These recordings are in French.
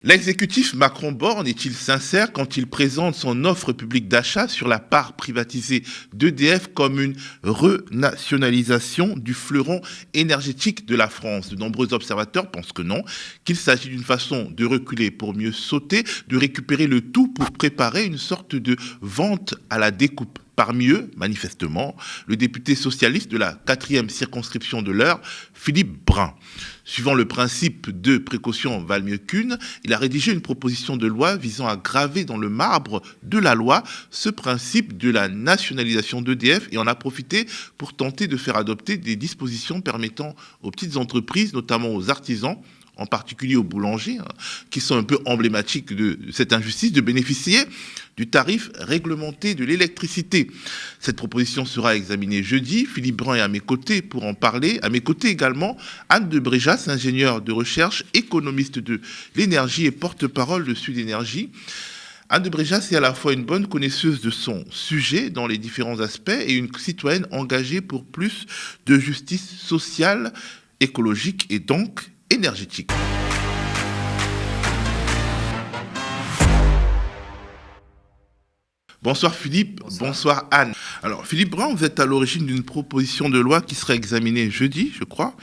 L'exécutif Macron-Borne est-il sincère quand il présente son offre publique d'achat sur la part privatisée d'EDF comme une renationalisation du fleuron énergétique de la France? De nombreux observateurs pensent que non, qu'il s'agit d'une façon de reculer pour mieux sauter, de récupérer le tout pour préparer une sorte de vente à la découpe. Parmi eux, manifestement, le député socialiste de la 4e circonscription de l'Eure, Philippe Brun. Suivant le principe de précaution valent mieux qu'une, il a rédigé une proposition de loi visant à graver dans le marbre de la loi ce principe de la nationalisation d'EDF et en a profité pour tenter de faire adopter des dispositions permettant aux petites entreprises, notamment aux artisans, en particulier aux boulangers, qui sont un peu emblématiques de cette injustice, de bénéficier du tarif réglementé de l'électricité. Cette proposition sera examinée jeudi. Philippe Brun est à mes côtés pour en parler. À mes côtés également, Anne de Bréjas, ingénieure de recherche, économiste de l'énergie et porte-parole de Sud Énergie. Anne de Bréjas est à la fois une bonne connaisseuse de son sujet dans les différents aspects et une citoyenne engagée pour plus de justice sociale, écologique et donc énergétique. Bonsoir Philippe, bonsoir Anne. Alors Philippe Brun, vous êtes à l'origine d'une proposition de loi qui sera examinée jeudi, je crois,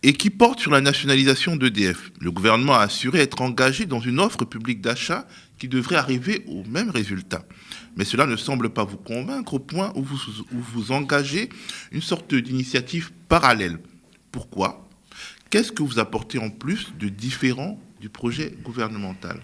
et qui porte sur la nationalisation d'EDF. Le gouvernement a assuré être engagé dans une offre publique d'achat qui devrait arriver au même résultat. Mais cela ne semble pas vous convaincre au point où vous engagez une sorte d'initiative parallèle. Pourquoi ? Qu'est-ce que vous apportez en plus de différent du projet gouvernemental ?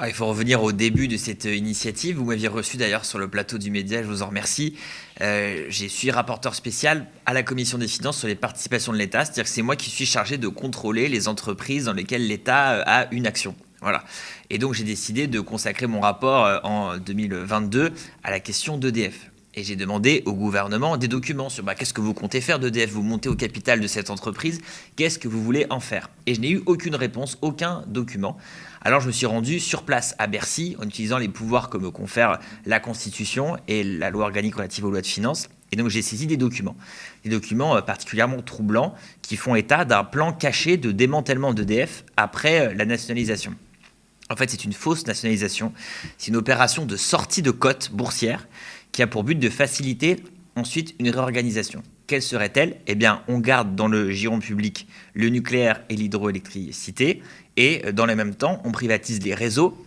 Il faut revenir au début de cette initiative. Vous m'aviez reçu d'ailleurs sur le plateau du Média, je vous en remercie. Je suis rapporteur spécial à la Commission des finances sur les participations de l'État. C'est-à-dire que c'est moi qui suis chargé de contrôler les entreprises dans lesquelles l'État a une action. Voilà. Et donc j'ai décidé de consacrer mon rapport en 2022 à la question d'EDF. Et j'ai demandé au gouvernement des documents sur qu'est-ce que vous comptez faire d'EDF, vous montez au capital de cette entreprise, qu'est-ce que vous voulez en faire? Et je n'ai eu aucune réponse, aucun document. Alors je me suis rendu sur place à Bercy en utilisant les pouvoirs que me confère la Constitution et la loi organique relative aux lois de finances. Et donc j'ai saisi des documents particulièrement troublants qui font état d'un plan caché de démantèlement d'EDF après la nationalisation. En fait, c'est une fausse nationalisation, c'est une opération de sortie de cote boursière qui a pour but de faciliter ensuite une réorganisation. Quelle serait-elle ? Eh bien, on garde dans le giron public le nucléaire et l'hydroélectricité, et dans le même temps, on privatise les réseaux,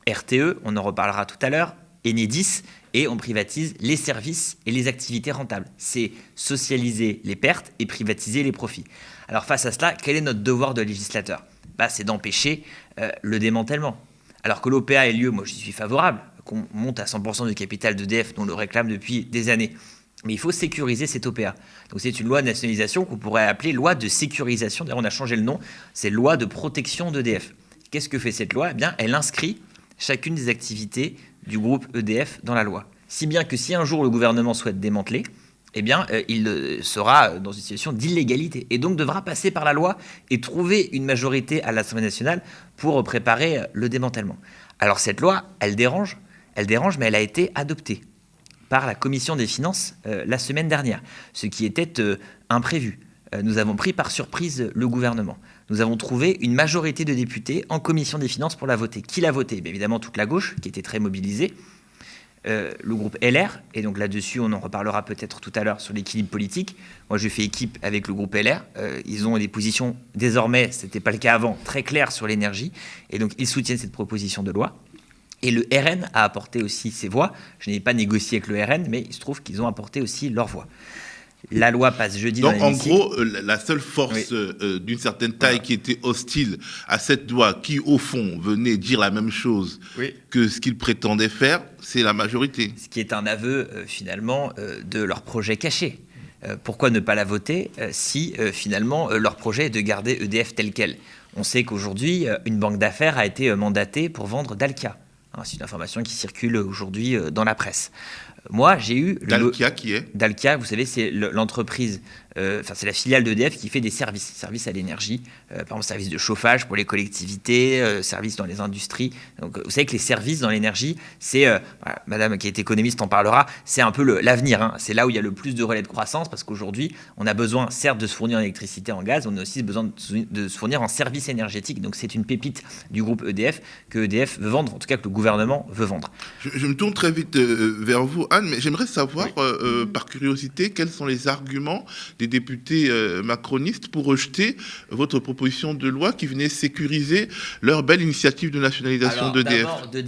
RTE, on en reparlera tout à l'heure, Enedis, et on privatise les services et les activités rentables. C'est socialiser les pertes et privatiser les profits. Alors face à cela, quel est notre devoir de législateur ? C'est d'empêcher le démantèlement. Alors que l'OPA ait lieu, moi j'y suis favorable, qu'on monte à 100% du capital d'EDF, dont on le réclame depuis des années. Mais il faut sécuriser cette OPA. Donc c'est une loi de nationalisation qu'on pourrait appeler loi de sécurisation. D'ailleurs, on a changé le nom, c'est loi de protection d'EDF. Qu'est-ce que fait cette loi ? Eh bien, elle inscrit chacune des activités du groupe EDF dans la loi. Si bien que si un jour le gouvernement souhaite démanteler, eh bien, il sera dans une situation d'illégalité et donc devra passer par la loi et trouver une majorité à l'Assemblée nationale pour préparer le démantèlement. Alors cette loi, elle dérange, mais elle a été adoptée par la Commission des finances la semaine dernière, ce qui était imprévu. Nous avons pris par surprise le gouvernement. Nous avons trouvé une majorité de députés en Commission des finances pour la voter. Qui l'a votée ? Évidemment toute la gauche, qui était très mobilisée. Le groupe LR, et donc là-dessus on en reparlera peut-être tout à l'heure sur l'équilibre politique. Moi je fais équipe avec le groupe LR, ils ont des positions désormais, ce n'était pas le cas avant, très claires sur l'énergie, et donc ils soutiennent cette proposition de loi. Et le RN a apporté aussi ses voix, je n'ai pas négocié avec le RN, mais il se trouve qu'ils ont apporté aussi leur voix. La loi passe jeudi dans l'hémicycle. Donc, en gros, la seule force d'une certaine taille qui était hostile à cette loi, qui, au fond, venait dire la même chose que ce qu'ils prétendaient faire, c'est la majorité. Ce qui est un aveu, finalement, de leur projet caché. Pourquoi ne pas la voter si, finalement, leur projet est de garder EDF tel quel ? On sait qu'aujourd'hui, une banque d'affaires a été mandatée pour vendre Dalkia. C'est une information qui circule aujourd'hui dans la presse. Moi, j'ai eu... Dalkia, qui est Dalkia, vous savez, c'est l'entreprise, c'est la filiale d'EDF qui fait des services à l'énergie, par exemple, services de chauffage pour les collectivités, services dans les industries. Donc, vous savez que les services dans l'énergie, c'est, voilà, madame qui est économiste en parlera, c'est un peu l'avenir, hein. C'est là où il y a le plus de relais de croissance, parce qu'aujourd'hui, on a besoin, certes, de se fournir en électricité, en gaz, on a aussi besoin de se fournir en services énergétiques. Donc, c'est une pépite du groupe EDF que EDF veut vendre, en tout cas que le gouvernement veut vendre. Je me tourne très vite vers vous, Anne, mais j'aimerais savoir, par curiosité, quels sont les arguments des députés macronistes pour rejeter votre proposition de loi qui venait sécuriser leur belle initiative de nationalisation d'EDF. D'abord, de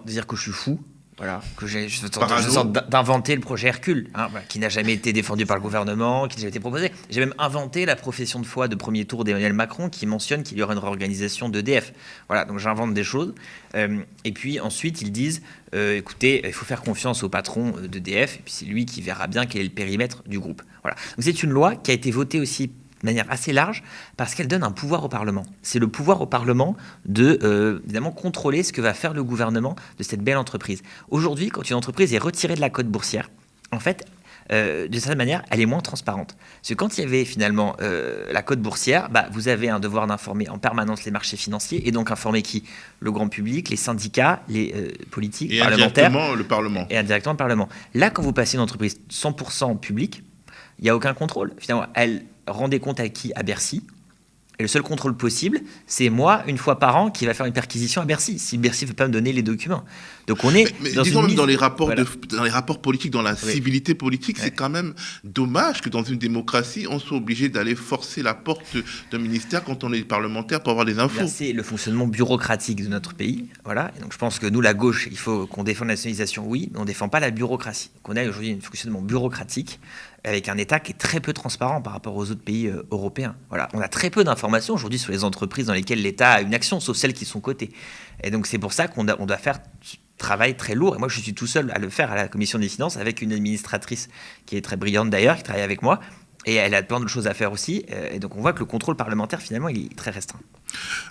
dire que je suis fou. Voilà, que je sorte d'inventer le projet Hercule, hein, voilà, qui n'a jamais été défendu par le gouvernement, qui n'a jamais été proposé. J'ai même inventé la profession de foi de premier tour d'Emmanuel Macron qui mentionne qu'il y aura une réorganisation d'EDF. Voilà, donc j'invente des choses. Et puis ensuite, ils disent, écoutez, il faut faire confiance au patron d'EDF, et puis c'est lui qui verra bien quel est le périmètre du groupe. Voilà. Donc c'est une loi qui a été votée aussi de manière assez large, parce qu'elle donne un pouvoir au Parlement. C'est le pouvoir au Parlement de, évidemment, contrôler ce que va faire le gouvernement de cette belle entreprise. Aujourd'hui, quand une entreprise est retirée de la cote boursière, en fait, d'une certaine manière, elle est moins transparente. Parce que quand il y avait finalement la cote boursière, vous avez un devoir d'informer en permanence les marchés financiers, et donc informer qui ? Le grand public, les syndicats, les politiques, et parlementaires. Indirectement le Parlement. Et indirectement le Parlement. Là, quand vous passez une entreprise 100% publique, il n'y a aucun contrôle. Finalement, elle rend des comptes à qui ? À Bercy. Et le seul contrôle possible, c'est moi, une fois par an, qui va faire une perquisition à Bercy, si Bercy ne veut pas me donner les documents. Donc on est dans les rapports dans les rapports politiques, dans la civilité politique, c'est quand même dommage que dans une démocratie, on soit obligé d'aller forcer la porte d'un ministère quand on est parlementaire pour avoir des infos. C'est le fonctionnement bureaucratique de notre pays. Voilà. Et donc je pense que nous, la gauche, il faut qu'on défende la nationalisation, oui, mais on ne défend pas la bureaucratie. Donc on a aujourd'hui un fonctionnement bureaucratique avec un État qui est très peu transparent par rapport aux autres pays européens. Voilà. On a très peu d'informations aujourd'hui sur les entreprises dans lesquelles l'État a une action, sauf celles qui sont cotées. Et donc c'est pour ça qu'on doit faire travail très lourd. Et moi, je suis tout seul à le faire à la Commission des finances avec une administratrice qui est très brillante d'ailleurs, qui travaille avec moi. Et elle a plein de choses à faire aussi. Et donc on voit que le contrôle parlementaire, finalement, il est très restreint.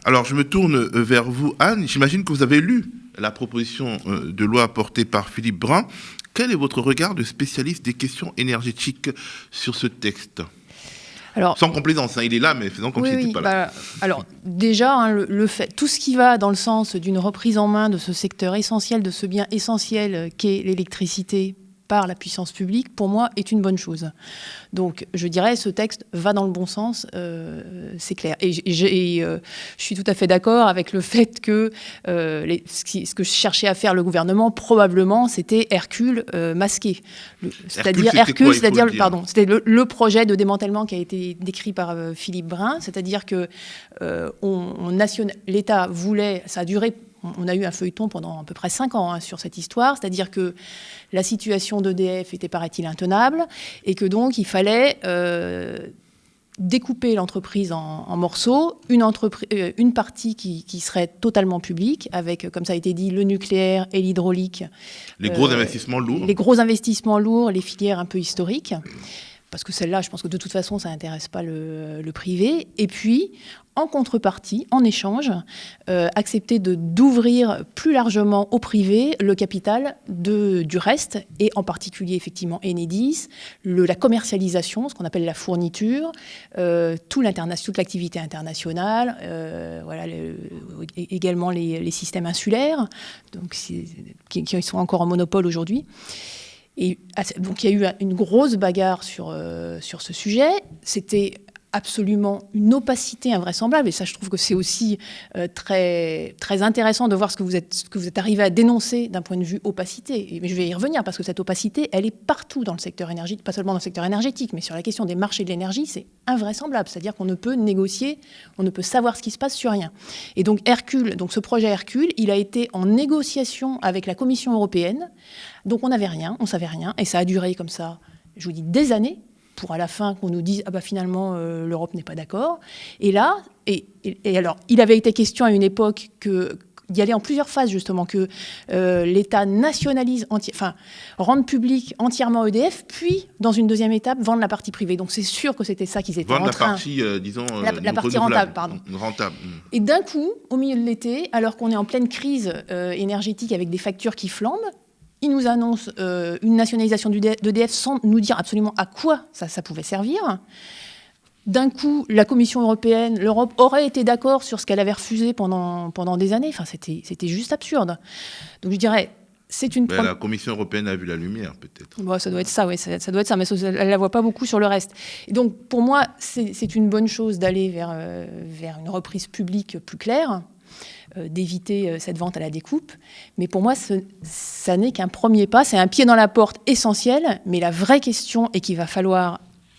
Alors je me tourne vers vous, Anne. J'imagine que vous avez lu la proposition de loi portée par Philippe Brun. Quel est votre regard de spécialiste des questions énergétiques sur ce texte ? Alors, sans complaisance, il est là, mais faisant comme s'il n'était pas là. Alors déjà, le fait, tout ce qui va dans le sens d'une reprise en main de ce secteur essentiel, de ce bien essentiel qu'est l'électricité par la puissance publique, pour moi, est une bonne chose. Donc, je dirais, ce texte va dans le bon sens, c'est clair. Et je suis tout à fait d'accord avec le fait que ce que cherchait à faire le gouvernement, probablement, c'était Hercule masqué. C'est-à-dire c'était le projet de démantèlement qui a été décrit par Philippe Brun, c'est-à-dire que l'État voulait, ça a duré. On a eu un feuilleton pendant à peu près 5 ans sur cette histoire, c'est-à-dire que la situation d'EDF était, paraît-il, intenable, et que donc il fallait découper l'entreprise en morceaux, une partie qui serait totalement publique, avec, comme ça a été dit, le nucléaire et l'hydraulique. Les gros investissements lourds. Les gros investissements lourds, les filières un peu historiques. Parce que celle-là, je pense que de toute façon, ça n'intéresse pas le privé. Et puis, en contrepartie, en échange, accepter d'ouvrir plus largement au privé le capital du reste, et en particulier, effectivement, Enedis, la commercialisation, ce qu'on appelle la fourniture, toute l'activité internationale, également les systèmes insulaires, donc, qui sont encore en monopole aujourd'hui. Et donc il y a eu une grosse bagarre sur ce sujet. C'était absolument une opacité invraisemblable. Et ça, je trouve que c'est aussi très, très intéressant de voir ce que vous êtes arrivé à dénoncer d'un point de vue opacité. Mais je vais y revenir parce que cette opacité, elle est partout dans le secteur énergétique, pas seulement dans le secteur énergétique, mais sur la question des marchés de l'énergie, c'est invraisemblable. C'est-à-dire qu'on ne peut négocier, on ne peut savoir ce qui se passe sur rien. Et donc ce projet Hercule, il a été en négociation avec la Commission européenne. Donc on n'avait rien, on savait rien, et ça a duré comme ça, je vous dis, des années, pour à la fin qu'on nous dise finalement l'Europe n'est pas d'accord. Et là, et alors, il avait été question à une époque d'y aller en plusieurs phases justement, que l'État nationalise, rende public entièrement EDF, puis dans une deuxième étape vendre la partie privée. Donc c'est sûr que c'était ça qu'ils étaient en train. La partie rentable, pardon. Rentable. Et d'un coup, au milieu de l'été, alors qu'on est en pleine crise énergétique avec des factures qui flambent, ils nous annoncent une nationalisation d'EDF sans nous dire absolument à quoi ça pouvait servir. D'un coup, la Commission européenne, l'Europe aurait été d'accord sur ce qu'elle avait refusé pendant des années. Enfin, c'était juste absurde. Donc je dirais, c'est une... La Commission européenne a vu la lumière, peut-être. Bon, ça doit être ça, oui, ça doit être ça, mais elle ne la voit pas beaucoup sur le reste. Et donc, pour moi, c'est une bonne chose d'aller vers une reprise publique plus claire, d'éviter cette vente à la découpe. Mais pour moi, ça n'est qu'un premier pas, c'est un pied dans la porte essentiel, mais la vraie question, et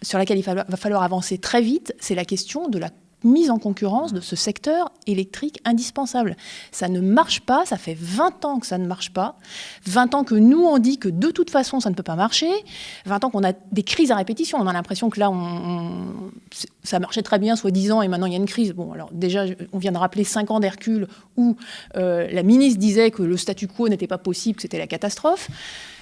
sur laquelle il va falloir avancer très vite, c'est la question de la mise en concurrence de ce secteur électrique indispensable. Ça ne marche pas, ça fait 20 ans que ça ne marche pas, 20 ans que nous on dit que de toute façon ça ne peut pas marcher, 20 ans qu'on a des crises à répétition, on a l'impression que là ça marchait très bien soi-disant et maintenant il y a une crise. Bon, alors déjà on vient de rappeler 5 ans d'Hercule où la ministre disait que le statu quo n'était pas possible, que c'était la catastrophe.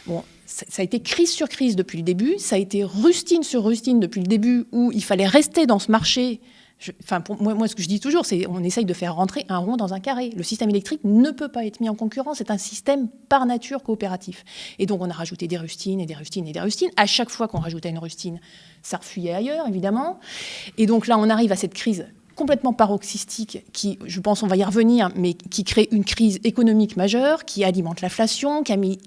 Bon, ça a été crise sur crise depuis le début, ça a été rustine sur rustine depuis le début où il fallait rester dans ce marché. Pour moi, ce que je dis toujours, c'est qu'on essaye de faire rentrer un rond dans un carré. Le système électrique ne peut pas être mis en concurrence. C'est un système par nature coopératif. Et donc, on a rajouté des rustines et des rustines et des rustines. À chaque fois qu'on rajoutait une rustine, ça refuyait ailleurs, évidemment. Et donc là, on arrive à cette crise complètement paroxystique qui, je pense, on va y revenir, mais qui crée une crise économique majeure, qui alimente l'inflation, qui a mis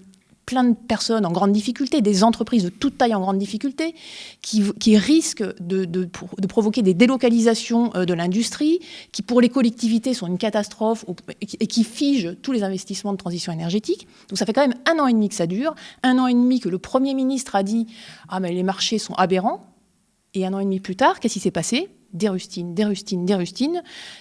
plein de personnes en grande difficulté, des entreprises de toute taille en grande difficulté, qui risquent de provoquer des délocalisations de l'industrie, qui pour les collectivités sont une catastrophe et qui figent tous les investissements de transition énergétique. Donc ça fait quand même 1 an et demi que ça dure, 1 an et demi que le Premier ministre a dit « Ah mais les marchés sont aberrants », et 1 an et demi plus tard, qu'est-ce qui s'est passé ? Des rustines,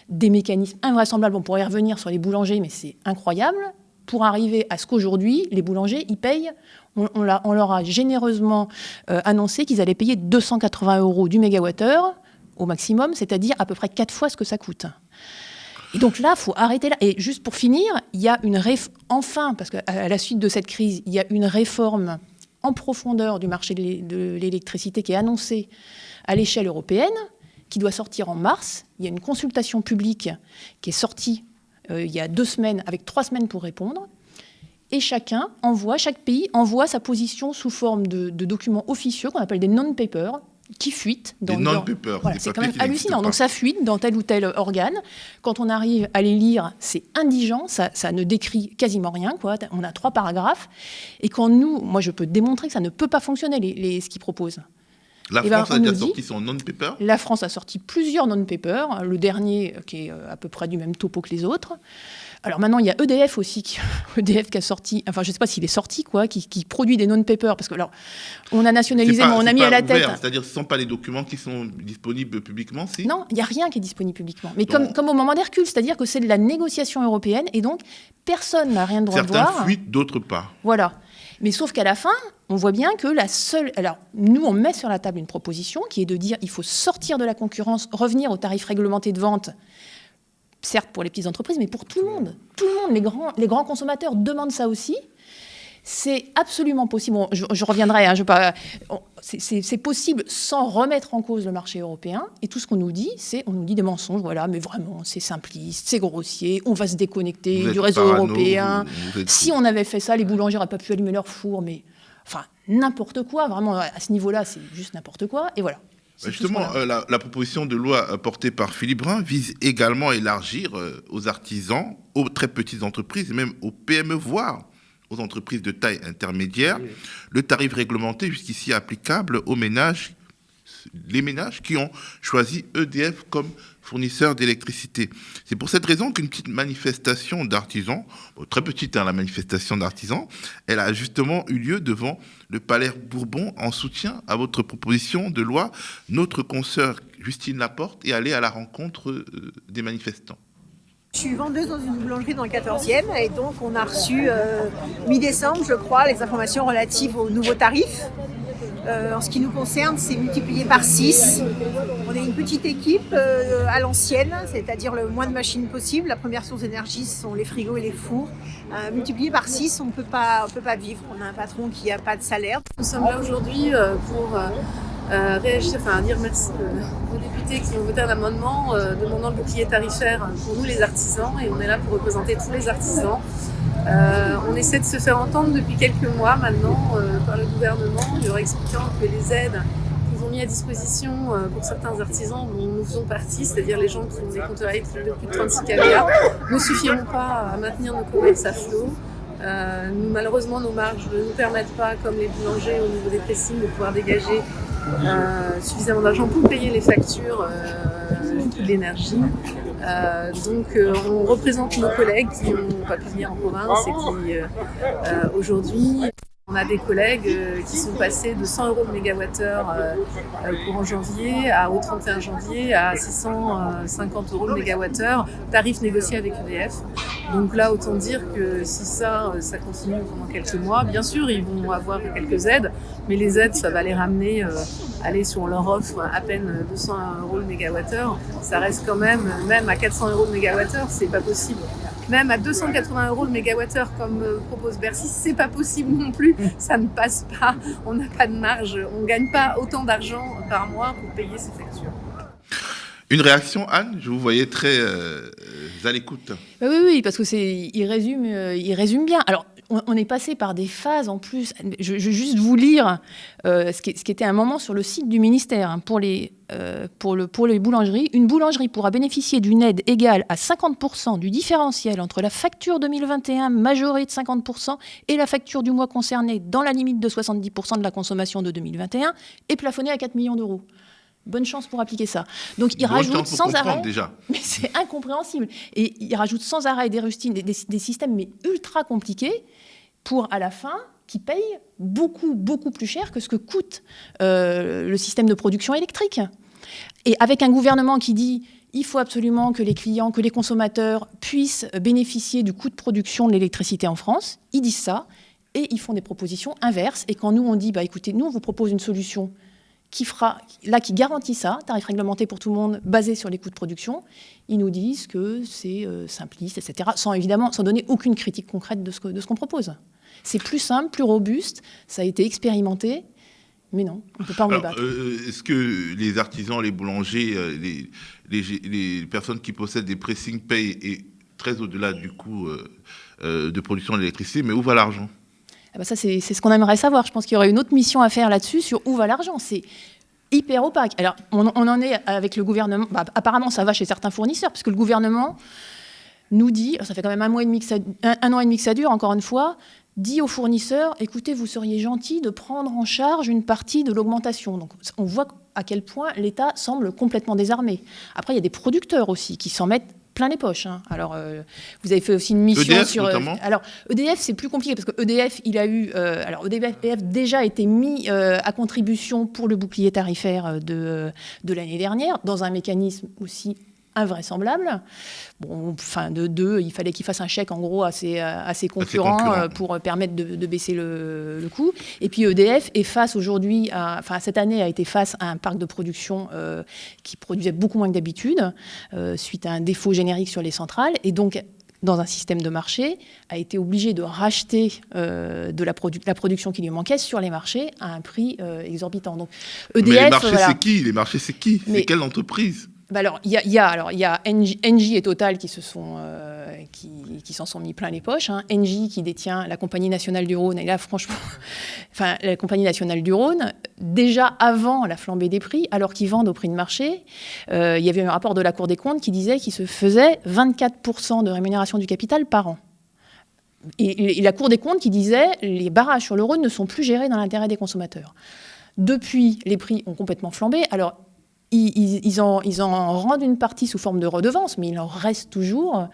des mécanismes invraisemblables. On pourrait y revenir sur les boulangers, mais c'est incroyable. Pour arriver à ce qu'aujourd'hui, les boulangers, ils payent, on leur a généreusement annoncé qu'ils allaient payer 280 € du mégawattheure au maximum, c'est-à-dire à peu près 4 fois ce que ça coûte. Et donc là, il faut arrêter là. Et juste pour finir, il y a enfin, parce qu'à la suite de cette crise, il y a une réforme en profondeur du marché de l'électricité qui est annoncée à l'échelle européenne, qui doit sortir en mars. Il y a une consultation publique qui est sortie il y a 2 semaines, avec 3 semaines pour répondre. Et chaque pays envoie sa position sous forme de documents officieux qu'on appelle des non-papers, qui fuitent. Des non-papers. Voilà, c'est quand même hallucinant. Donc ça fuite dans tel ou tel organe. Quand on arrive à les lire, c'est indigent, ça ne décrit quasiment rien, quoi. On a 3 paragraphes. Et quand moi je peux démontrer que ça ne peut pas fonctionner, ce qu'ils proposent. La France a déjà sorti son non-paper ? La France a sorti plusieurs non-papers, le dernier qui est à peu près du même topo que les autres. Alors maintenant, il y a EDF aussi, EDF qui a sorti, enfin je ne sais pas s'il est sorti, quoi, qui produit des non-papers, parce que alors, on a nationalisé, mais on a mis à la tête... C'est-à-dire ce ne sont pas les documents qui sont disponibles publiquement, si ? Non, il n'y a rien qui est disponible publiquement. Mais comme au moment d'Hercule, c'est-à-dire que c'est de la négociation européenne, et donc personne n'a rien de droit de voir. Certains fuitent, d'autres pas. Voilà. Mais sauf qu'à la fin, on voit bien que la seule... Alors, nous, on met sur la table une proposition qui est de dire il faut sortir de la concurrence, revenir aux tarifs réglementés de vente, certes pour les petites entreprises, mais pour tout le monde. Tout le monde, les grands consommateurs demandent ça aussi. C'est absolument possible. Bon, je reviendrai, c'est possible sans remettre en cause le marché européen. Et tout ce qu'on nous dit, on nous dit des mensonges. Voilà, mais vraiment, c'est simpliste, c'est grossier. On va se déconnecter du réseau européen. Si on avait fait ça, les boulangers n'auraient pas pu allumer leur four. Mais enfin, n'importe quoi. Vraiment, à ce niveau-là, c'est juste n'importe quoi. Et voilà. Justement, la proposition de loi portée par Philippe Brun vise également à élargir aux artisans, aux très petites entreprises, et même aux PME, voire aux entreprises de taille intermédiaire, le tarif réglementé jusqu'ici applicable aux ménages, les ménages qui ont choisi EDF comme fournisseur d'électricité. C'est pour cette raison qu'une petite manifestation d'artisans, très petite la manifestation d'artisans, elle a justement eu lieu devant le Palais Bourbon en soutien à votre proposition de loi. Notre consoeur Justine Laporte est allée à la rencontre des manifestants. Je suis vendeuse dans une boulangerie dans le 14e et donc on a reçu mi-décembre, je crois, les informations relatives aux nouveaux tarifs. En ce qui nous concerne, c'est multiplié par 6. On est une petite équipe à l'ancienne, c'est-à-dire le moins de machines possible. La première source d'énergie, ce sont les frigos et les fours. Multiplié par 6, on ne peut pas vivre. On a un patron qui n'a pas de salaire. Nous sommes là aujourd'hui pour dire merci aux députés qui ont voté un amendement demandant le bouclier tarifaire pour nous les artisans, et on est là pour représenter tous les artisans On essaie de se faire entendre depuis quelques mois maintenant par le gouvernement, leur expliquant que les aides qu'ils ont mis à disposition pour certains artisans dont nous faisons partie, c'est-à-dire les gens qui ont des compteurs électriques de plus de 36 kVA, ne suffiront pas à maintenir nos commerces à flot. Malheureusement, nos marges ne nous permettent pas, comme les boulangers au niveau des pressings, de pouvoir dégager suffisamment d'argent pour payer les factures de l'énergie. Donc on représente nos collègues qui n'ont pas pu venir en province et qui aujourd'hui, on a des collègues qui sont passés de 100 € le mégawattheure courant janvier au 31 janvier à 650 € le mégawattheure, tarif négocié avec EDF. Donc là, autant dire que si ça continue pendant quelques mois, bien sûr, ils vont avoir quelques aides, mais les aides, ça va les ramener, aller sur leur offre à peine 200 € le mégawattheure. Ça reste quand même à 400 € le mégawattheure, c'est pas possible. Même à 280 € le mégawattheure, comme propose Bercy, c'est pas possible non plus. Ça ne passe pas. On n'a pas de marge. On ne gagne pas autant d'argent par mois pour payer ces factures. Une réaction, Anne? Je vous voyais très à l'écoute. Oui, parce que il résume bien. Alors, on est passé par des phases en plus. Je vais juste vous lire ce qui était un moment sur le site du ministère pour les boulangeries. Une boulangerie pourra bénéficier d'une aide égale à 50% du différentiel entre la facture 2021 majorée de 50% et la facture du mois concerné dans la limite de 70% de la consommation de 2021 et plafonnée à 4 millions d'euros. Bonne chance pour appliquer ça. Donc, il rajoute sans arrêt... déjà. Mais c'est incompréhensible. Et il rajoute sans arrêt des rustines, des systèmes mais ultra compliqués pour, à la fin, qui payent beaucoup, beaucoup plus cher que ce que coûte le système de production électrique. Et avec un gouvernement qui dit il faut absolument que les clients, que les consommateurs puissent bénéficier du coût de production de l'électricité en France, ils disent ça et ils font des propositions inverses. Et quand nous, on dit écoutez, nous, on vous propose une solution qui garantit ça, tarif réglementé pour tout le monde, basé sur les coûts de production, ils nous disent que c'est simpliste, etc., sans donner aucune critique concrète de ce qu'on propose. C'est plus simple, plus robuste, ça a été expérimenté, mais non, on ne peut pas en débattre. Est-ce que les artisans, les boulangers, les personnes qui possèdent des pressings payent et très au-delà du coût de production d'électricité, mais où va l'argent ? Ça, c'est ce qu'on aimerait savoir. Je pense qu'il y aurait une autre mission à faire là-dessus, sur où va l'argent. C'est hyper opaque. Alors, on en est avec le gouvernement. Apparemment, ça va chez certains fournisseurs, parce que le gouvernement nous dit, ça fait quand même un an et demi que ça dure, encore une fois, dit aux fournisseurs, écoutez, vous seriez gentils de prendre en charge une partie de l'augmentation. Donc, on voit à quel point l'État semble complètement désarmé. Après, il y a des producteurs aussi qui s'en mettent plein les poches. Alors, vous avez fait aussi une mission EDF, sur... notamment. Alors, EDF, c'est plus compliqué, parce que EDF, il a eu... EDF déjà été mis à contribution pour le bouclier tarifaire de l'année dernière, dans un mécanisme aussi invraisemblable. Il fallait qu'il fasse un chèque, en gros, à ses concurrents pour permettre de baisser le coût. Et puis EDF est face aujourd'hui, cette année a été face à un parc de production qui produisait beaucoup moins que d'habitude, suite à un défaut générique sur les centrales. Et donc, dans un système de marché, a été obligé de racheter de la production qui lui manquait sur les marchés à un prix exorbitant. Donc, EDF, mais les marchés, c'est qui ? Les marchés, c'est qui ? C'est quelle entreprise ? Il y a Engie et Total qui s'en sont mis plein les poches. Engie qui détient la Compagnie nationale du Rhône. Et là, franchement, la Compagnie nationale du Rhône, déjà avant la flambée des prix, alors qu'ils vendent au prix de marché, il y avait un rapport de la Cour des comptes qui disait qu'il se faisait 24% de rémunération du capital par an. Et la Cour des comptes qui disait les barrages sur le Rhône ne sont plus gérés dans l'intérêt des consommateurs. Depuis, les prix ont complètement flambé. Alors, ils en rendent une partie sous forme de redevance, mais il en reste toujours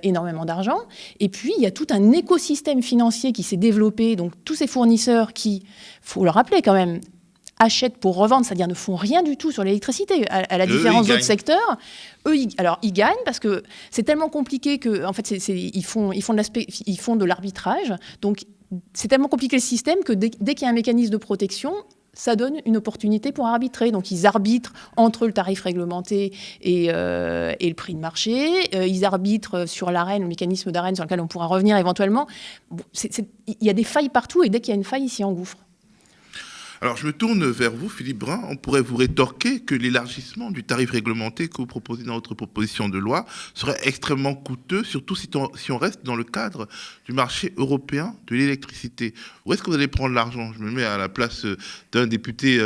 énormément d'argent. Et puis, il y a tout un écosystème financier qui s'est développé. Donc, tous ces fournisseurs qui, il faut le rappeler quand même, achètent pour revendre, c'est-à-dire ne font rien du tout sur l'électricité, à la différence d'autres secteurs. Eux, ils gagnent parce que c'est tellement compliqué que, en fait, ils font de l'arbitrage. Donc, c'est tellement compliqué le système que dès qu'il y a un mécanisme de protection, ça donne une opportunité pour arbitrer. Donc, ils arbitrent entre le tarif réglementé et le prix de marché. Ils arbitrent sur l'Arenh, le mécanisme d'Arenh sur lequel on pourra revenir éventuellement. Il y a des failles partout et dès qu'il y a une faille, ils s'y engouffrent. Alors, je me tourne vers vous, Philippe Brun. On pourrait vous rétorquer que l'élargissement du tarif réglementé que vous proposez dans votre proposition de loi serait extrêmement coûteux, surtout si on reste dans le cadre du marché européen de l'électricité. Où est-ce que vous allez prendre l'argent? Je me mets à la place d'un député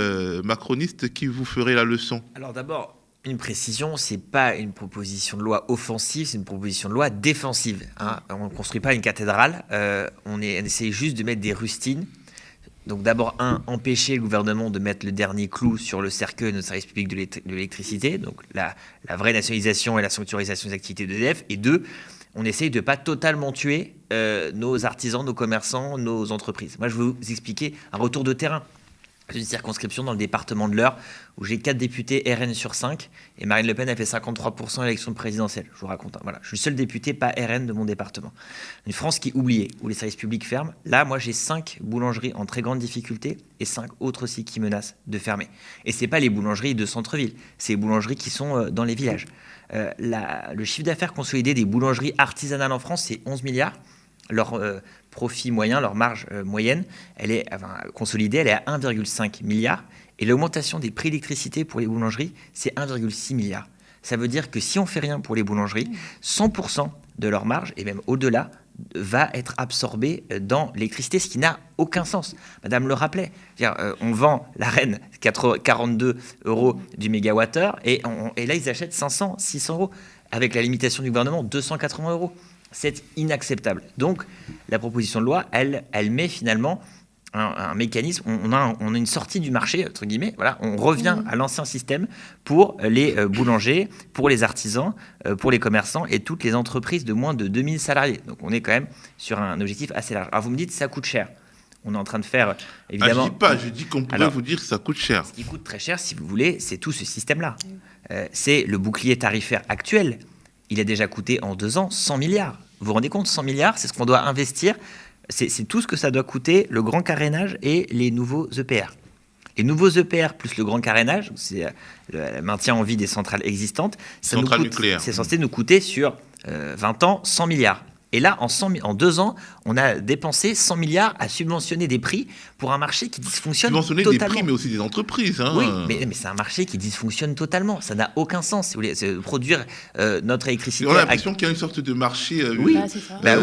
macroniste qui vous ferait la leçon. Alors d'abord, une précision, c'est pas une proposition de loi offensive, c'est une proposition de loi défensive. Hein. On ne construit pas une cathédrale, on essaie juste de mettre des rustines. Donc d'abord, empêcher le gouvernement de mettre le dernier clou sur le cercueil de notre service public de l'électricité, donc la vraie nationalisation et la sanctuarisation des activités d'EDF. Et deux, on essaye de ne pas totalement tuer nos artisans, nos commerçants, nos entreprises. Moi, je vais vous expliquer un retour de terrain. J'ai une circonscription dans le département de l'Eure où j'ai 4 députés RN sur 5 et Marine Le Pen a fait 53% à l'élection présidentielle. Je vous raconte. Voilà, je suis le seul député pas RN de mon département. Une France qui est oubliée, où les services publics ferment. Là, moi, j'ai 5 boulangeries en très grande difficulté et 5 autres aussi qui menacent de fermer. Et c'est pas les boulangeries de centre-ville, c'est les boulangeries qui sont dans les villages. Le chiffre d'affaires consolidé des boulangeries artisanales en France, c'est 11 milliards. Leur profit moyen, leur marge moyenne, elle est consolidée, elle est à 1,5 milliard. Et l'augmentation des prix d'électricité pour les boulangeries, c'est 1,6 milliard. Ça veut dire que si on ne fait rien pour les boulangeries, 100% de leur marge, et même au-delà, va être absorbé dans l'électricité, ce qui n'a aucun sens. Madame le rappelait, on vend la reine 42 € du mégawattheure, et là, ils achètent 500, 600 €, avec la limitation du gouvernement, 280 €. C'est inacceptable. Donc, la proposition de loi, elle met finalement un mécanisme. On a une sortie du marché, entre guillemets. Voilà, on revient à l'ancien système pour les boulangers, pour les artisans, pour les commerçants et toutes les entreprises de moins de 2000 salariés. Donc, on est quand même sur un objectif assez large. Alors, vous me dites, ça coûte cher. On est en train de faire, évidemment... je dis pas, je dis qu'on pourrait vous dire que ça coûte cher. Ce qui coûte très cher, si vous voulez, c'est tout ce système-là. C'est le bouclier tarifaire actuel. Il a déjà coûté en 2 ans 100 milliards. Vous vous rendez compte, 100 milliards, c'est ce qu'on doit investir. C'est tout ce que ça doit coûter, le grand carénage et les nouveaux EPR. Les nouveaux EPR plus le grand carénage, c'est le maintien en vie des centrales existantes. Centrales nucléaires. C'est censé nous coûter sur 20 ans 100 milliards. Et là, en 2 ans, on a dépensé 100 milliards à subventionner des prix pour un marché qui dysfonctionne subventionner totalement. Subventionner des prix, mais aussi des entreprises. Hein. Oui, mais c'est un marché qui dysfonctionne totalement. Ça n'a aucun sens. Si vous voulez, produire notre électricité... On a l'impression qu'il y a une sorte de marché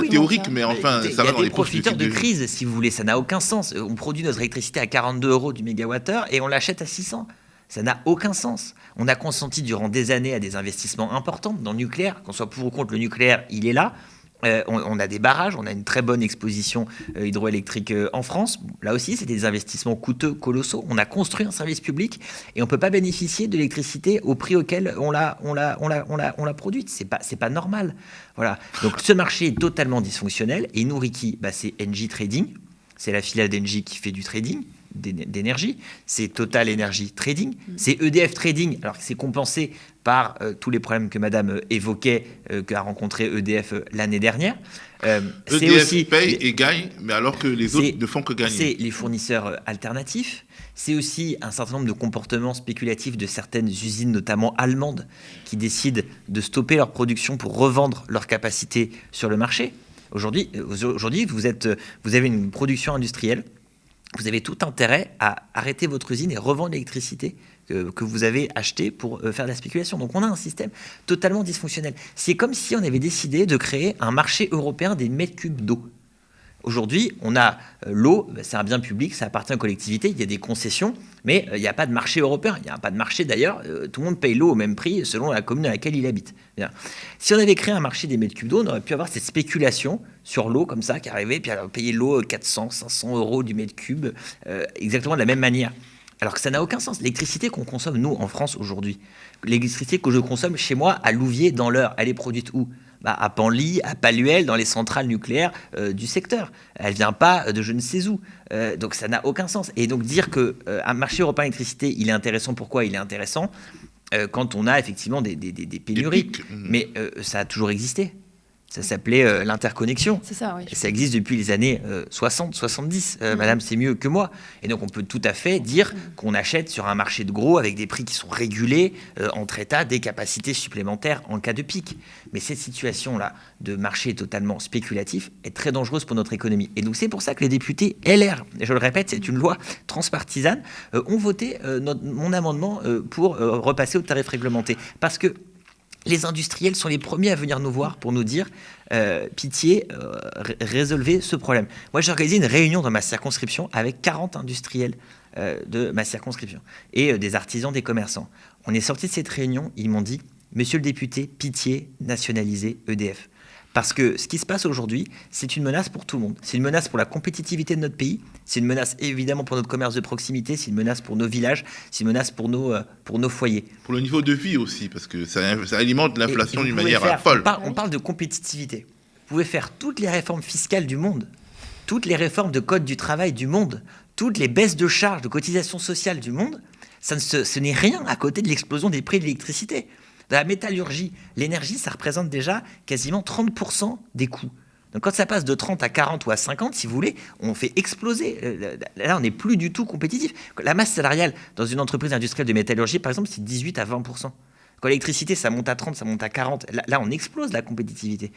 théorique, mais enfin, ça va dans les Il y a des profiteurs de crise, si vous voulez. Ça n'a aucun sens. On produit notre électricité à 42 € du mégawattheure et on l'achète à 600. Ça n'a aucun sens. On a consenti durant des années à des investissements importants dans le nucléaire. Qu'on soit pour ou contre le nucléaire, il est là. On a des barrages, on a une très bonne exposition hydroélectrique en France. Là aussi, c'est des investissements coûteux, colossaux. On a construit un service public et on ne peut pas bénéficier de l'électricité au prix auquel on l'a produite. C'est pas normal. Voilà. Donc ce marché est totalement dysfonctionnel et il nourrit qui ? C'est Engie Trading. C'est la filiale d'Engie qui fait du trading d'énergie, c'est Total Energy Trading, c'est EDF Trading, alors que c'est compensé par tous les problèmes que Madame évoquait, qu'a rencontré EDF l'année dernière. EDF aussi paye et gagne, mais alors que les autres ne font que gagner. C'est les fournisseurs alternatifs, c'est aussi un certain nombre de comportements spéculatifs de certaines usines, notamment allemandes, qui décident de stopper leur production pour revendre leur capacité sur le marché. Aujourd'hui, vous avez une production industrielle. Vous avez tout intérêt à arrêter votre usine et revendre l'électricité que vous avez achetée pour faire de la spéculation. Donc on a un système totalement dysfonctionnel. C'est comme si on avait décidé de créer un marché européen des mètres cubes d'eau. Aujourd'hui, on a l'eau, c'est un bien public, ça appartient aux collectivités, il y a des concessions, mais il n'y a pas de marché européen. Il n'y a pas de marché d'ailleurs, tout le monde paye l'eau au même prix selon la commune dans laquelle il habite. Bien. Si on avait créé un marché des mètres cubes d'eau, on aurait pu avoir cette spéculation sur l'eau comme ça qui arrivait, puis alors payer l'eau 400, 500 € du mètre cube, exactement de la même manière. Alors que ça n'a aucun sens. L'électricité qu'on consomme, nous, en France, aujourd'hui, l'électricité que je consomme chez moi, à Louviers, dans l'Eure, elle est produite où ? À Panly, à Paluel, dans les centrales nucléaires du secteur. Elle ne vient pas de je ne sais où. Donc ça n'a aucun sens. Et donc dire qu'un marché européen d'électricité, il est intéressant, pourquoi il est intéressant ? Quand on a effectivement des pénuries. Mais ça a toujours existé. Ça s'appelait l'interconnexion. C'est ça, oui. Ça existe depuis les années 60, 70. Madame, c'est mieux que moi. Et donc, on peut tout à fait dire qu'on achète sur un marché de gros avec des prix qui sont régulés entre États, des capacités supplémentaires en cas de pic. Mais cette situation-là de marché totalement spéculatif est très dangereuse pour notre économie. Et donc, c'est pour ça que les députés LR, et je le répète, c'est une loi transpartisane, ont voté mon amendement pour repasser au tarif réglementé. Parce que les industriels sont les premiers à venir nous voir pour nous dire pitié, résolvez ce problème. Moi, j'ai organisé une réunion dans ma circonscription avec 40 industriels de ma circonscription et des artisans, des commerçants. On est sorti de cette réunion, ils m'ont dit monsieur le député, pitié, nationalisez EDF. Parce que ce qui se passe aujourd'hui, c'est une menace pour tout le monde. C'est une menace pour la compétitivité de notre pays. C'est une menace évidemment pour notre commerce de proximité. C'est une menace pour nos villages. C'est une menace pour nos foyers. Pour le niveau de vie aussi, parce que ça alimente l'inflation d'une manière faire, folle. On parle de compétitivité. Vous pouvez faire toutes les réformes fiscales du monde, toutes les réformes de code du travail du monde, toutes les baisses de charges, de cotisations sociales du monde. Ce n'est rien à côté de l'explosion des prix de l'électricité. Dans la métallurgie, l'énergie, ça représente déjà quasiment 30% des coûts. Donc quand ça passe de 30 à 40 ou à 50, si vous voulez, on fait exploser. Là, on n'est plus du tout compétitif. La masse salariale dans une entreprise industrielle de métallurgie, par exemple, c'est 18 à 20%. Quand l'électricité, ça monte à 30, ça monte à 40. Là, on explose la compétitivité.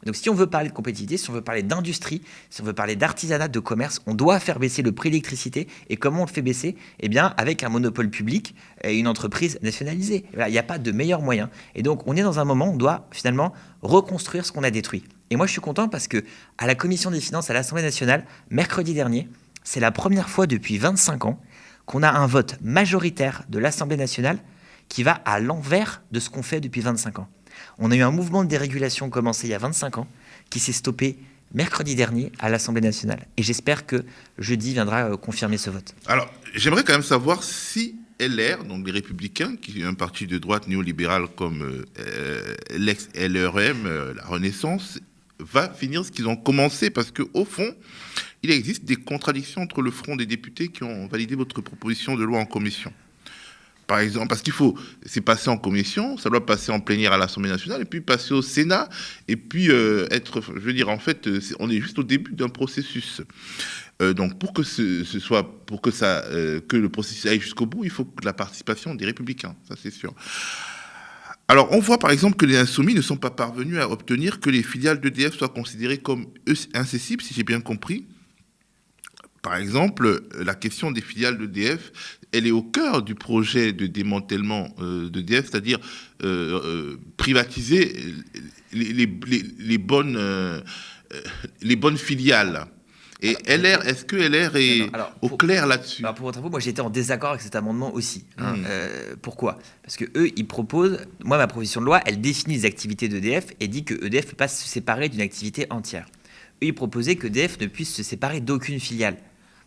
Donc si on veut parler de compétitivité, si on veut parler d'industrie, si on veut parler d'artisanat, de commerce, on doit faire baisser le prix de l'électricité. Et comment on le fait baisser ? Eh bien, avec un monopole public et une entreprise nationalisée. Il n'y a pas de meilleur moyen. Et donc, on est dans un moment où on doit finalement reconstruire ce qu'on a détruit. Et moi, je suis content parce que à la Commission des finances à l'Assemblée nationale, mercredi dernier, c'est la première fois depuis 25 ans qu'on a un vote majoritaire de l'Assemblée nationale qui va à l'envers de ce qu'on fait depuis 25 ans. On a eu un mouvement de dérégulation commencé il y a 25 ans qui s'est stoppé mercredi dernier à l'Assemblée nationale. Et j'espère que jeudi viendra confirmer ce vote. Alors, j'aimerais quand même savoir si LR, donc les Républicains, qui est un parti de droite néolibéral comme l'ex-LRM, la Renaissance, va finir ce qu'ils ont commencé. Parce qu'au fond, il existe des contradictions entre le front des députés qui ont validé votre proposition de loi en commission. Par exemple, parce c'est passé en commission, ça doit passer en plénière à l'Assemblée nationale, et puis passer au Sénat, et puis on est juste au début d'un processus. Donc, pour que que le processus aille jusqu'au bout, il faut la participation des Républicains, ça c'est sûr. Alors, on voit par exemple que les Insoumis ne sont pas parvenus à obtenir que les filiales d'EDF soient considérées comme incessibles, si j'ai bien compris. Par exemple, la question des filiales d'EDF, elle est au cœur du projet de démantèlement d'EDF, c'est-à-dire privatiser les bonnes filiales. Et LR, est-ce que LR est au clair là-dessus ? Pour votre info, moi j'étais en désaccord avec cet amendement aussi. Pourquoi ? Parce que eux, ils proposent, moi ma proposition de loi, elle définit les activités d'EDF et dit que EDF ne peut pas se séparer d'une activité entière. Eux, ils proposaient que EDF ne puisse se séparer d'aucune filiale.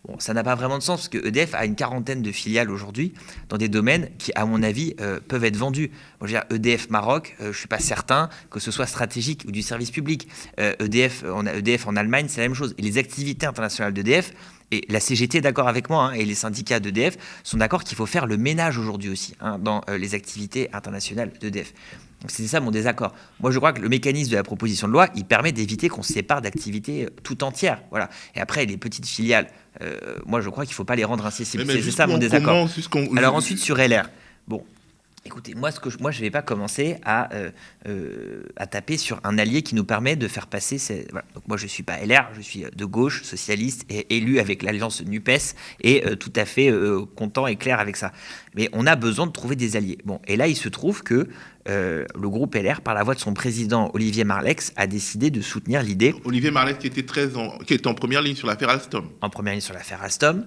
Bon, ça n'a pas vraiment de sens parce que EDF a une quarantaine de filiales aujourd'hui dans des domaines qui, à mon avis, peuvent être vendus. Moi, je veux dire, EDF Maroc, je ne suis pas certain que ce soit stratégique ou du service public. EDF en Allemagne, c'est la même chose. Et les activités internationales d'EDF, et la CGT est d'accord avec moi, et les syndicats d'EDF sont d'accord qu'il faut faire le ménage aujourd'hui aussi dans les activités internationales d'EDF. Donc c'est ça mon désaccord. Moi je crois que le mécanisme de la proposition de loi, il permet d'éviter qu'on se sépare d'activités tout entières. Voilà. Et après les petites filiales, moi je crois qu'il ne faut pas les rendre incessibles. C'est ça mon désaccord. Alors ensuite sur LR. Bon. Écoutez, moi, je ne vais pas commencer à taper sur un allié qui nous permet de faire passer... Voilà. Donc moi, je ne suis pas LR, je suis de gauche, socialiste, et élu avec l'alliance NUPES, et tout à fait content et clair avec ça. Mais on a besoin de trouver des alliés. Bon, et là, il se trouve que le groupe LR, par la voix de son président Olivier Marleix, a décidé de soutenir l'idée... Olivier Marleix qui était en première ligne sur l'affaire Alstom. En première ligne sur l'affaire Alstom.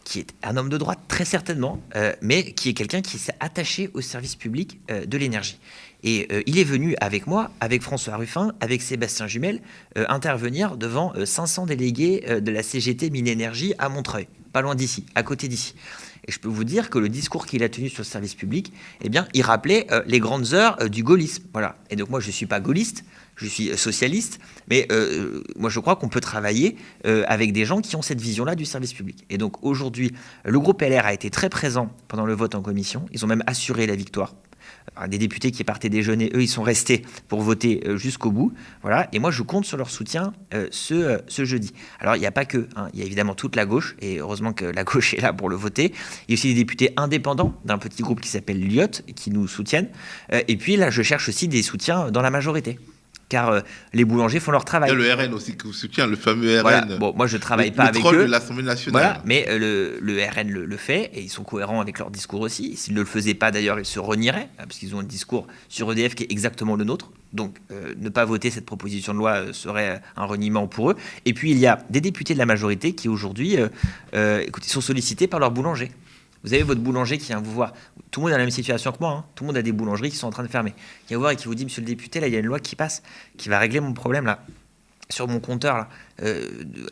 Qui est un homme de droite, très certainement, mais qui est quelqu'un qui s'est attaché au service public de l'énergie. Et il est venu avec moi, avec François Ruffin, avec Sébastien Jumel, intervenir devant 500 délégués de la CGT Mines-Énergie à Montreuil, pas loin d'ici, à côté d'ici. Et je peux vous dire que le discours qu'il a tenu sur le service public, eh bien, il rappelait les grandes heures du gaullisme. Voilà. Et donc moi, je ne suis pas gaulliste, je suis socialiste, mais moi je crois qu'on peut travailler avec des gens qui ont cette vision-là du service public. Et donc aujourd'hui, le groupe LR a été très présent pendant le vote en commission, ils ont même assuré la victoire. des députés qui partaient déjeuner, eux, ils sont restés pour voter jusqu'au bout. Voilà. Et moi, je compte sur leur soutien ce jeudi. Alors, il n'y a pas que. Il y a évidemment toute la gauche, et heureusement que la gauche est là pour le voter. Il y a aussi des députés indépendants d'un petit groupe qui s'appelle l'IOT, qui nous soutiennent. Et puis là, je cherche aussi des soutiens dans la majorité. Car les boulangers font leur travail. Il y a le RN aussi qui vous soutient, le fameux RN. Voilà. Bon, moi, je ne travaille pas avec eux. eux. De l'Assemblée nationale. Voilà, mais le RN le fait, et ils sont cohérents avec leur discours aussi. S'ils ne le faisaient pas, d'ailleurs, ils se renieraient, parce qu'ils ont un discours sur EDF qui est exactement le nôtre. Donc, ne pas voter cette proposition de loi serait un reniement pour eux. Et puis, il y a des députés de la majorité qui, aujourd'hui, sont sollicités par leurs boulangers. Vous avez votre boulanger qui vient vous voir. Tout le monde est dans la même situation que moi. Hein. Tout le monde a des boulangeries qui sont en train de fermer. Qui vient vous voir et qui vous dit, monsieur le député, là, il y a une loi qui passe, qui va régler mon problème là, sur mon compteur.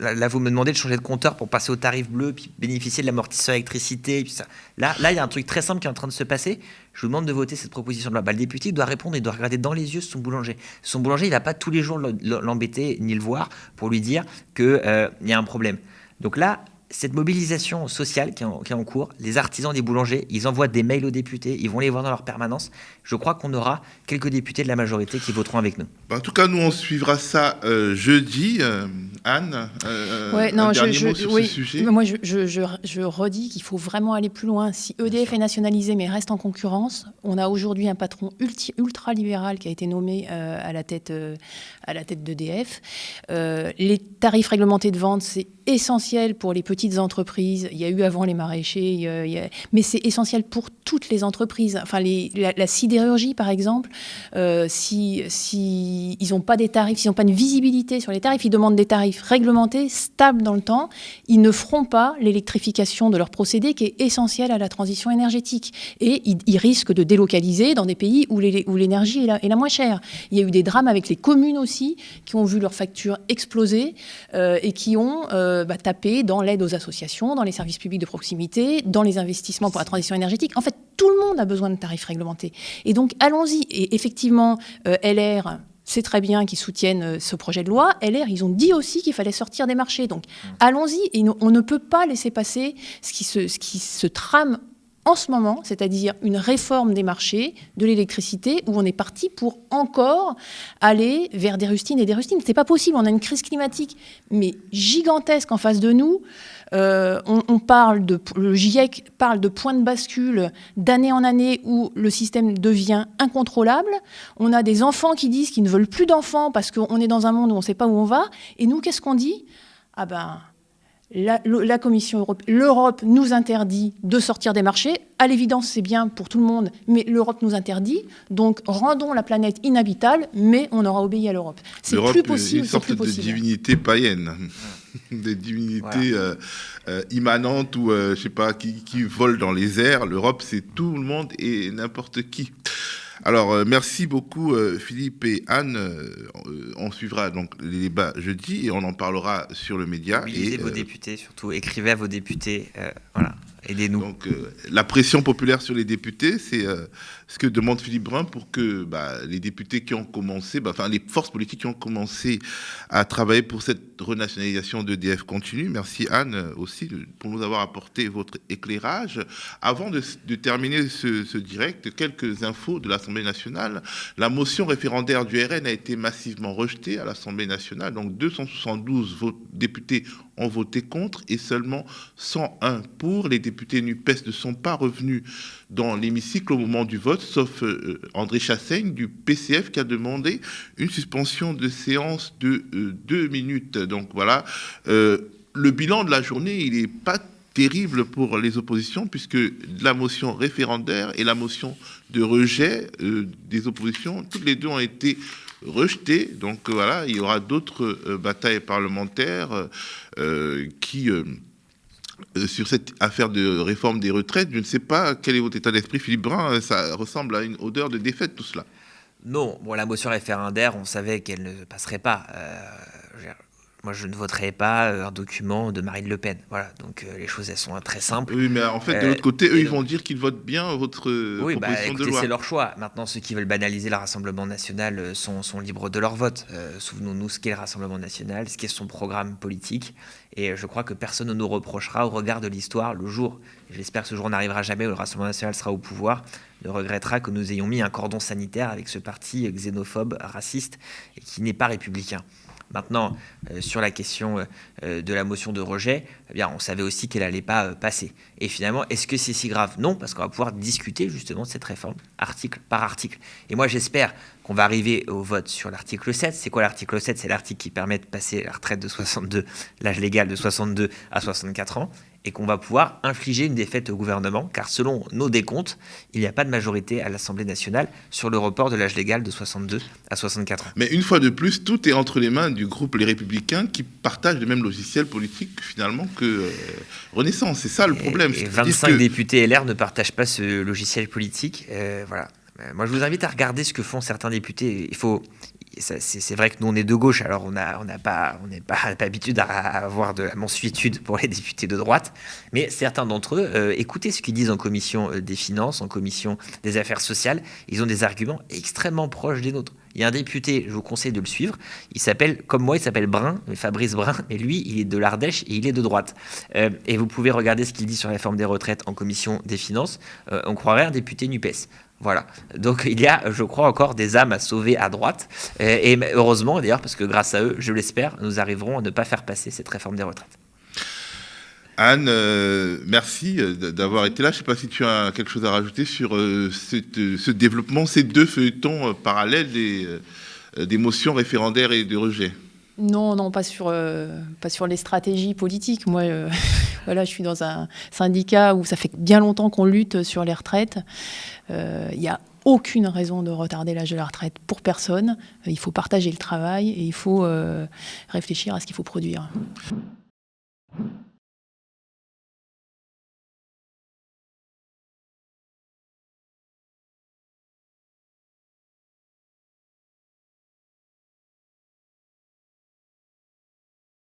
Là, vous me demandez de changer de compteur pour passer au tarif bleu, puis bénéficier de l'amortisseur électricité. Puis ça. Là, il y a un truc très simple qui est en train de se passer. Je vous demande de voter cette proposition de loi. Le député doit répondre, il doit regarder dans les yeux son boulanger. Son boulanger, il ne va pas tous les jours l'embêter ni le voir pour lui dire qu'il y a un problème. Donc là, cette mobilisation sociale qui est en cours, les artisans des boulangers, ils envoient des mails aux députés, ils vont les voir dans leur permanence. Je crois qu'on aura quelques députés de la majorité qui voteront avec nous. En tout cas, nous, on suivra ça jeudi. Anne, ouais, non, un dernier mot sur ce sujet. Moi, je redis qu'il faut vraiment aller plus loin. Si EDF est nationalisé mais reste en concurrence, on a aujourd'hui un patron ultra-libéral qui a été nommé à la tête d'EDF. Les tarifs réglementés de vente, c'est essentiel pour les petites entreprises. Il y a eu avant les maraîchers, mais c'est essentiel pour toutes les entreprises. Enfin, la sidérurgie, par exemple, si ils n'ont pas des tarifs, s'ils n'ont pas une visibilité sur les tarifs, ils demandent des tarifs réglementés, stables dans le temps, ils ne feront pas l'électrification de leur procédé qui est essentielle à la transition énergétique. Et ils risquent de délocaliser dans des pays où l'énergie est la moins chère. Il y a eu des drames avec les communes aussi, qui ont vu leurs factures exploser et qui ont tapé dans l'aide aux associations, dans les services publics de proximité, dans les investissements pour la transition énergétique. En fait, tout le monde a besoin de tarifs réglementés. Et donc, allons-y. Et effectivement, LR... c'est très bien qu'ils soutiennent ce projet de loi. LR, ils ont dit aussi qu'il fallait sortir des marchés. Donc, allons-y. Et on ne peut pas laisser passer ce qui se trame en ce moment, c'est-à-dire une réforme des marchés de l'électricité où on est parti pour encore aller vers des rustines et des rustines. C'est pas possible. On a une crise climatique, mais gigantesque en face de nous. Le GIEC parle de points de bascule d'année en année où le système devient incontrôlable. On a des enfants qui disent qu'ils ne veulent plus d'enfants parce qu'on est dans un monde où on ne sait pas où on va. Et nous, qu'est-ce qu'on dit ? La Commission européenne, l'Europe nous interdit de sortir des marchés. À l'évidence, c'est bien pour tout le monde, mais l'Europe nous interdit. Donc, rendons la planète inhabitable, mais on aura obéi à l'Europe. C'est plus possible. Une sorte de divinité païenne, des divinités immanentes ou je sais pas qui volent dans les airs. L'Europe, c'est tout le monde et n'importe qui. Alors, merci beaucoup Philippe et Anne. On suivra donc les débats jeudi et on en parlera sur le média. Mobilisez vos députés, surtout. Écrivez à vos députés. Voilà. Aidez-nous. Donc, la pression populaire sur les députés, c'est ce que demande Philippe Brun pour que les députés qui ont commencé, les forces politiques qui ont commencé à travailler pour cette renationalisation d'EDF continue. Merci Anne aussi pour nous avoir apporté votre éclairage. Avant de terminer ce direct, quelques infos de l'Assemblée nationale. La motion référendaire du RN a été massivement rejetée à l'Assemblée nationale. Donc 272 députés ont voté contre et seulement 101 pour. Les députés NUPES ne sont pas revenus dans l'hémicycle au moment du vote, sauf André Chassaigne du PCF qui a demandé une suspension de séance de 2 minutes. Donc voilà, le bilan de la journée, il n'est pas terrible pour les oppositions puisque la motion référendaire et la motion de rejet des oppositions, toutes les deux ont été rejetées. Donc voilà, il y aura d'autres batailles parlementaires qui... sur cette affaire de réforme des retraites, je ne sais pas quel est votre état d'esprit, Philippe Brun, ça ressemble à une odeur de défaite tout cela. Non, la motion référendaire, on savait qu'elle ne passerait pas. Moi, je ne voterai pas un document de Marine Le Pen. Voilà, donc les choses, elles sont très simples. Oui, mais en fait, de l'autre côté, eux, ils vont dire qu'ils votent bien votre proposition de écoutez, loi. c'est leur choix. Maintenant, ceux qui veulent banaliser le Rassemblement national sont libres de leur vote. Souvenons-nous ce qu'est le Rassemblement national, ce qu'est son programme politique. Et je crois que personne ne nous reprochera, au regard de l'histoire, le jour, et j'espère que ce jour n'arrivera jamais, où le Rassemblement national sera au pouvoir, ne regrettera que nous ayons mis un cordon sanitaire avec ce parti xénophobe, raciste, et qui n'est pas républicain. Maintenant, sur la question de la motion de rejet, eh bien, on savait aussi qu'elle n'allait pas passer. Et finalement, est-ce que c'est si grave ? Non, parce qu'on va pouvoir discuter justement de cette réforme, article par article. Et moi, j'espère qu'on va arriver au vote sur l'article 7. C'est quoi l'article 7 ? C'est l'article qui permet de passer la retraite de 62, l'âge légal de 62 à 64 ans, et qu'on va pouvoir infliger une défaite au gouvernement, car selon nos décomptes, il n'y a pas de majorité à l'Assemblée nationale sur le report de l'âge légal de 62 à 64 ans. Mais une fois de plus, tout est entre les mains du groupe Les Républicains qui partagent le même logiciel politique finalement que Renaissance. C'est ça le problème. Et 25 députés LR ne partagent pas ce logiciel politique. Voilà. Moi, je vous invite à regarder ce que font certains députés. C'est vrai que nous, on est de gauche, alors on n'est pas habitué à avoir de la mansuétude pour les députés de droite, mais certains d'entre eux, écoutez ce qu'ils disent en commission des finances, en commission des affaires sociales, ils ont des arguments extrêmement proches des nôtres. Il y a un député, je vous conseille de le suivre, il s'appelle, comme moi, il s'appelle Brun, Fabrice Brun, et lui, il est de l'Ardèche et il est de droite. Et vous pouvez regarder ce qu'il dit sur la réforme des retraites en commission des finances, on croirait un député NUPES. Voilà, donc il y a, je crois, encore des âmes à sauver à droite, et heureusement d'ailleurs, parce que grâce à eux, je l'espère, nous arriverons à ne pas faire passer cette réforme des retraites. Anne, merci d'avoir été là. Je ne sais pas si tu as quelque chose à rajouter sur ce développement, ces deux feuilletons parallèles des motions référendaires et de rejet. Non, pas sur les stratégies politiques. Moi, voilà, je suis dans un syndicat où ça fait bien longtemps qu'on lutte sur les retraites. Il n'y a aucune raison de retarder l'âge de la retraite pour personne. Il faut partager le travail et il faut réfléchir à ce qu'il faut produire.